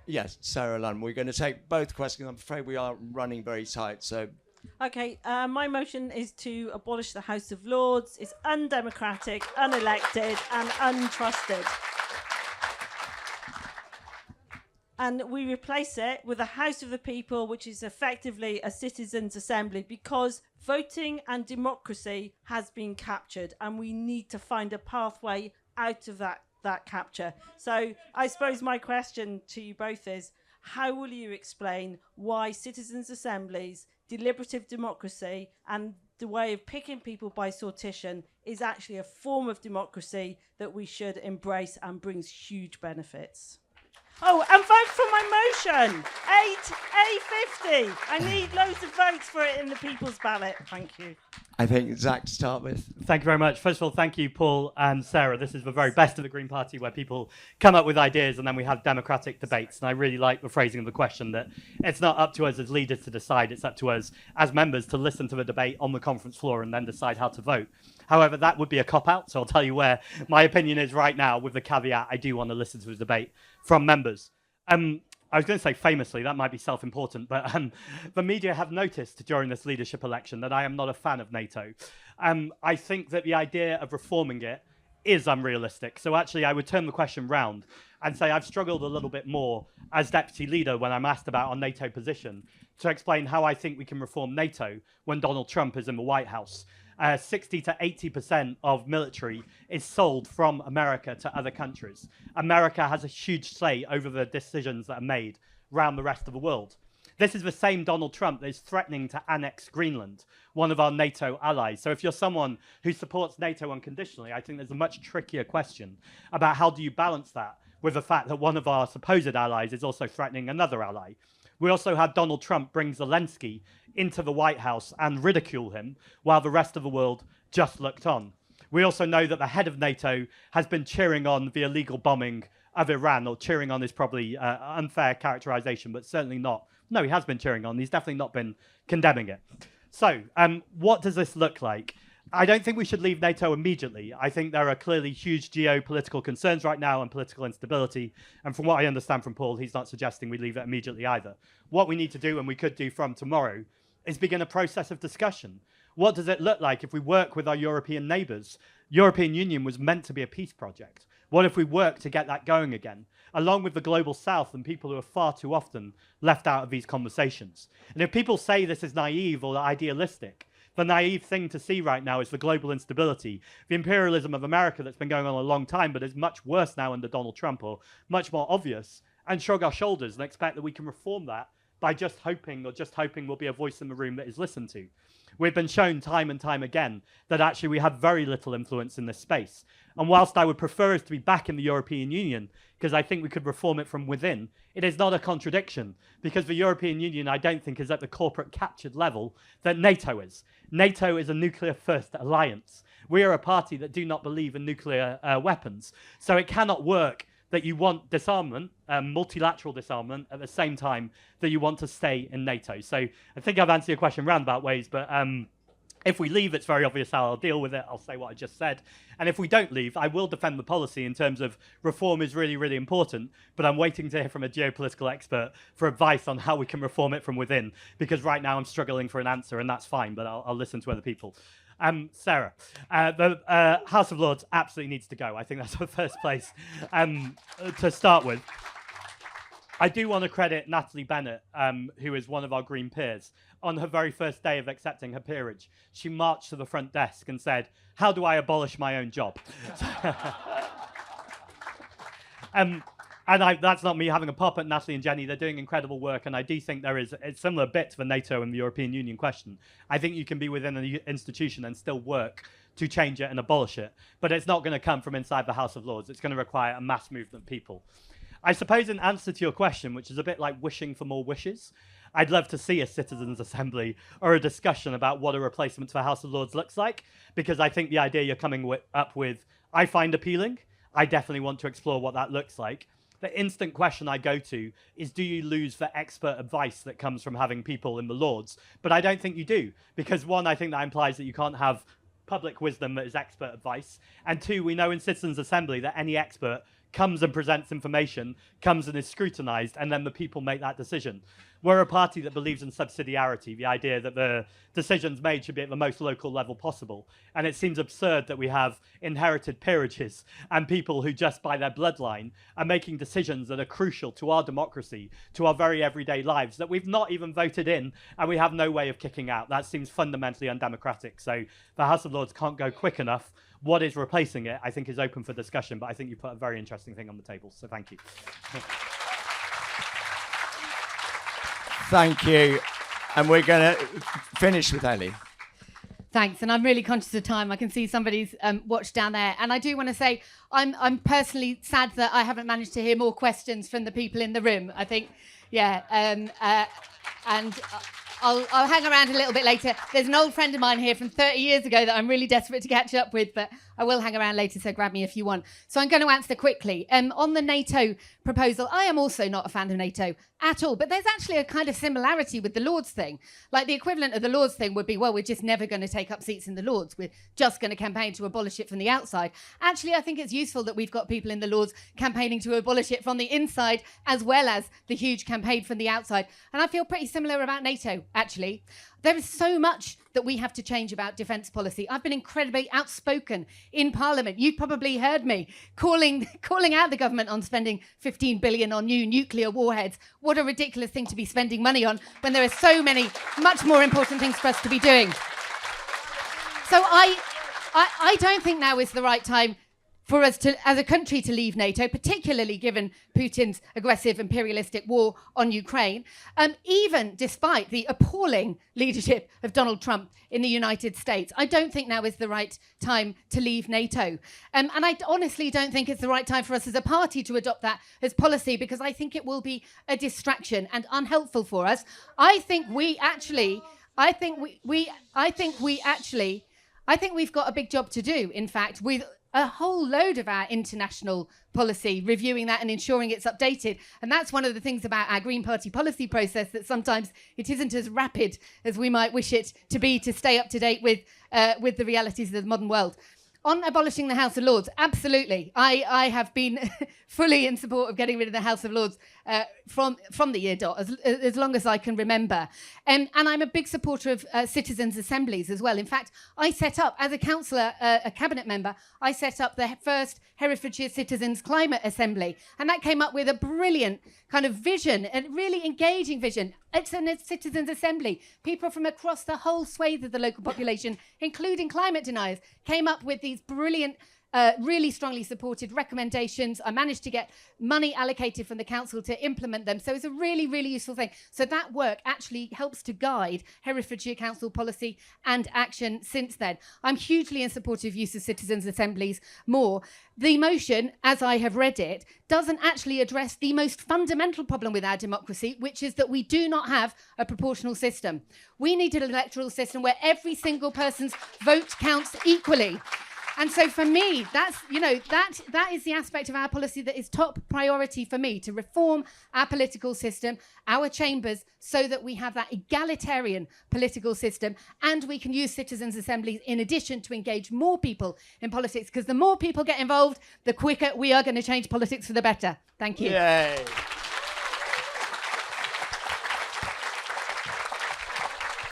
Yes, Sarah Lunn, we're going to take both questions. I'm afraid we are running very tight, so... Okay, my motion is to abolish the House of Lords. It's undemocratic, unelected and untrusted. And we replace it with a House of the People, which is effectively a citizens' assembly, because voting and democracy has been captured and we need to find a pathway out of that capture. So I suppose my question to you both is, how will you explain why citizens' assemblies, deliberative democracy and the way of picking people by sortition is actually a form of democracy that we should embrace and brings huge benefits? Oh, and vote for my motion. 8A50. I need loads of votes for it in the People's Ballot. Thank you. I think Zack to start with. Thank you very much. First of all, thank you, Paul and Sarah. This is the very best of the Green Party, where people come up with ideas and then we have democratic debates. And I really like the phrasing of the question, that it's not up to us as leaders to decide. It's up to us as members to listen to the debate on the conference floor and then decide how to vote. However, that would be a cop-out. So I'll tell you where my opinion is right now, with the caveat I do want to listen to the debate from members. I was going to say famously, that might be self-important, but the media have noticed during this leadership election that I am not a fan of NATO. I think that the idea of reforming it is unrealistic. So actually, I would turn the question round and say I've struggled a little bit more as deputy leader when I'm asked about our NATO position to explain how I think we can reform NATO when Donald Trump is in the White House. 60 to 80% of military is sold from America to other countries. America has a huge say over the decisions that are made around the rest of the world. This is the same Donald Trump that is threatening to annex Greenland, one of our NATO allies. So if you're someone who supports NATO unconditionally, I think there's a much trickier question about how do you balance that with the fact that one of our supposed allies is also threatening another ally. We also had Donald Trump bring Zelensky into the White House and ridicule him while the rest of the world just looked on. We also know that the head of NATO has been cheering on the illegal bombing of Iran, or cheering on is probably unfair characterization, but certainly not. No, he has been cheering on. He's definitely not been condemning it. So what does this look like? I don't think we should leave NATO immediately. I think there are clearly huge geopolitical concerns right now and political instability. And from what I understand from Paul, he's not suggesting we leave it immediately either. What we need to do, and we could do from tomorrow, is begin a process of discussion. What does it look like if we work with our European neighbours? European Union was meant to be a peace project. What if we work to get that going again, along with the global south and people who are far too often left out of these conversations? And if people say this is naive or idealistic, the naive thing to see right now is the global instability, the imperialism of America that's been going on a long time, but is much worse now under Donald Trump, or much more obvious, and shrug our shoulders and expect that we can reform that by just hoping we'll be a voice in the room that is listened to. We've been shown time and time again that actually we have very little influence in this space. And whilst I would prefer us to be back in the European Union, because I think we could reform it from within, it is not a contradiction, because the European Union, I don't think, is at the corporate captured level that NATO is. NATO is a nuclear-first alliance. We are a party that do not believe in nuclear weapons. So it cannot work that you want disarmament, multilateral disarmament, at the same time that you want to stay in NATO. So I think I've answered your question roundabout ways, but if we leave, it's very obvious how I'll deal with it. I'll say what I just said. And if we don't leave, I will defend the policy in terms of reform is really, really important, but I'm waiting to hear from a geopolitical expert for advice on how we can reform it from within, because right now I'm struggling for an answer, and that's fine, but I'll listen to other people. Sarah, the House of Lords absolutely needs to go. I think that's the first place to start with. I do want to credit Natalie Bennett, who is one of our Green peers. On her very first day of accepting her peerage, she marched to the front desk and said, "How do I abolish my own job?" And that's not me having a pop at Natalie and Jenny. They're doing incredible work, and I do think there is a similar bit to the NATO and the European Union question. I think you can be within an institution and still work to change it and abolish it, but it's not going to come from inside the House of Lords. It's going to require a mass movement of people. I suppose in answer to your question, which is a bit like wishing for more wishes, I'd love to see a citizens' assembly or a discussion about what a replacement for the House of Lords looks like, because I think the idea you're coming up with, I find appealing. I definitely want to explore what that looks like. The instant question I go to is, do you lose the expert advice that comes from having people in the Lords? But I don't think you do, because one, I think that implies that you can't have public wisdom that is expert advice. And two, we know in Citizens' Assembly that any expert comes and presents information, comes and is scrutinized, and then the people make that decision. We're a party that believes in subsidiarity, the idea that the decisions made should be at the most local level possible. And it seems absurd that we have inherited peerages and people who just by their bloodline are making decisions that are crucial to our democracy, to our very everyday lives, that we've not even voted in and we have no way of kicking out. That seems fundamentally undemocratic. So the House of Lords can't go quick enough. What is replacing it, I think, is open for discussion, but I think you put a very interesting thing on the table. So thank you. Thank you. And we're going to finish with Ellie. Thanks, and I'm really conscious of time. I can see somebody's watch down there, and I do want to say I'm personally sad that I haven't managed to hear more questions from the people in the room. I think, yeah, and I'll hang around a little bit later. There's an old friend of mine here from 30 years ago that I'm really desperate to catch up with, but I will hang around later, so grab me if you want. So I'm going to answer quickly. On the NATO proposal, I am also not a fan of NATO at all, but there's actually a kind of similarity with the Lords thing. Like the equivalent of the Lords thing would be, well, we're just never going to take up seats in the Lords. We're just going to campaign to abolish it from the outside. Actually, I think it's useful that we've got people in the Lords campaigning to abolish it from the inside, as well as the huge campaign from the outside. And I feel pretty similar about NATO, actually. There is so much that we have to change about defence policy. I've been incredibly outspoken in Parliament. You've probably heard me calling out the government on spending 15 billion on new nuclear warheads. What a ridiculous thing to be spending money on when there are so many much more important things for us to be doing. So I don't think now is the right time for us to, as a country, to leave NATO, particularly given Putin's aggressive imperialistic war on Ukraine, even despite the appalling leadership of Donald Trump in the United States. I don't think now is the right time to leave NATO. And I honestly don't think it's the right time for us as a party to adopt that as policy, because I think it will be a distraction and unhelpful for us. I think we've got a big job to do, in fact, with a whole load of our international policy, reviewing that and ensuring it's updated. And that's one of the things about our Green Party policy process, that sometimes it isn't as rapid as we might wish it to be to stay up to date with the realities of the modern world. On abolishing the House of Lords, absolutely. I have been fully in support of getting rid of the House of Lords from the year dot, as long as I can remember. And I'm a big supporter of citizens' assemblies as well. In fact, I set up, as a councillor, a cabinet member, I set up the first Herefordshire Citizens Climate Assembly. And that came up with a brilliant kind of vision, a really engaging vision. It's a citizens' assembly. People from across the whole swathe of the local population, including climate deniers, came up with these brilliant, really strongly supported recommendations. I managed to get money allocated from the council to implement them. So it's a really, really useful thing. So that work actually helps to guide Herefordshire Council policy and action since then. I'm hugely in support of use of citizens' assemblies more. The motion, as I have read it, doesn't actually address the most fundamental problem with our democracy, which is that we do not have a proportional system. We need an electoral system where every single person's vote counts equally. And so for me, that's, that is the aspect of our policy that is top priority for me, to reform our political system, our chambers, so that we have that egalitarian political system, and we can use citizens' assemblies in addition to engage more people in politics, because the more people get involved, the quicker we are going to change politics for the better. Thank you. Yay.